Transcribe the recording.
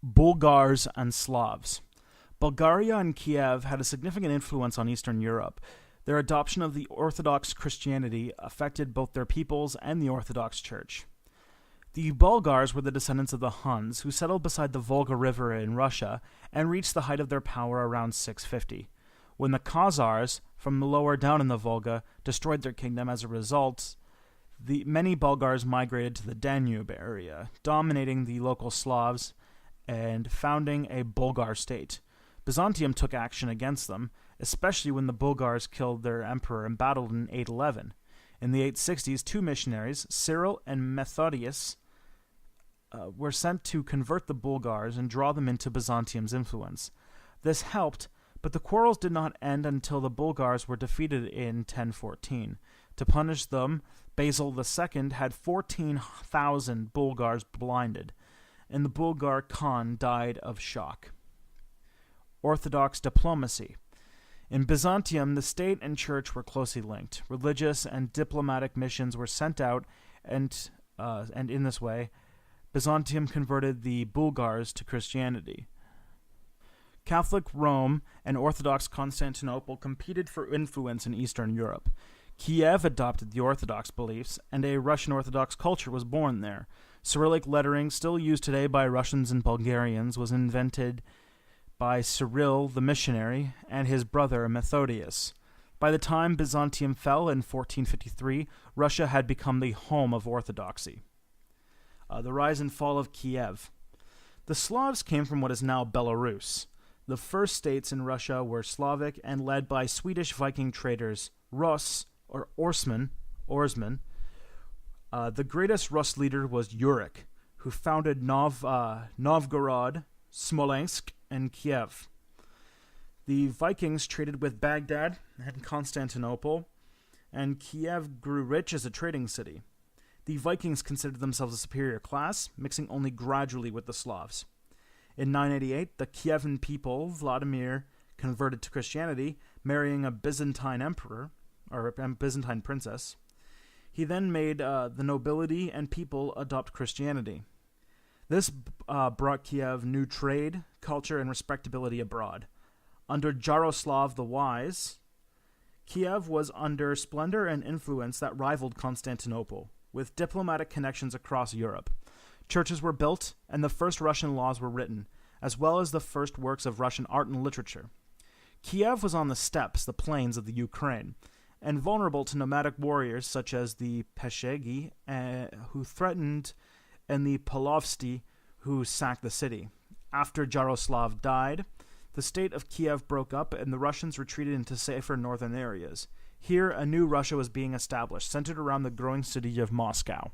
Bulgars and Slavs. Bulgaria and Kiev had a significant influence on Eastern Europe. Their adoption of the Orthodox Christianity affected both their peoples and the Orthodox Church. The Bulgars were the descendants of the Huns, who settled beside the Volga River in Russia and reached the height of their power around 650. When the Khazars, from lower down in the Volga, destroyed their kingdom as a result, many Bulgars migrated to the Danube area, dominating the local Slavs and founding a Bulgar state. Byzantium took action against them, especially when the Bulgars killed their emperor and battled in 811. In the 860s, two missionaries, Cyril and Methodius, were sent to convert the Bulgars and draw them into Byzantium's influence. This helped, but the quarrels did not end until the Bulgars were defeated in 1014. To punish them, Basil II had 14,000 Bulgars blinded, and the Bulgar Khan died of shock. Orthodox diplomacy. In Byzantium, the state and church were closely linked. Religious and diplomatic missions were sent out, and in this way, Byzantium converted the Bulgars to Christianity. Catholic Rome and Orthodox Constantinople competed for influence in Eastern Europe. Kiev adopted the Orthodox beliefs, and a Russian Orthodox culture was born there. Cyrillic lettering, still used today by Russians and Bulgarians, was invented by Cyril the missionary and his brother Methodius. By the time Byzantium fell in 1453, Russia had become the home of Orthodoxy. The rise and fall of Kiev. The Slavs came from what is now Belarus. The first states in Russia were Slavic and led by Swedish Viking traders Rus or Orsman. The greatest Rus leader was Yurik, who founded Novgorod, Smolensk, and Kiev. The Vikings traded with Baghdad and Constantinople, and Kiev grew rich as a trading city. The Vikings considered themselves a superior class, mixing only gradually with the Slavs. In 988, the Kievan people, Vladimir, converted to Christianity, marrying a Byzantine emperor, or a Byzantine princess. He then made the nobility and people adopt Christianity. This brought Kiev new trade, culture, and respectability abroad. Under Jaroslav the Wise, Kiev was under splendor and influence that rivaled Constantinople, with diplomatic connections across Europe. Churches were built, and the first Russian laws were written, as well as the first works of Russian art and literature. Kiev was on the steppes, the plains of the Ukraine, and vulnerable to nomadic warriors such as the Peshegi, who threatened, and the Polovsti, who sacked the city. After Jaroslav died, the state of Kiev broke up and the Russians retreated into safer northern areas. Here, a new Russia was being established, centered around the growing city of Moscow.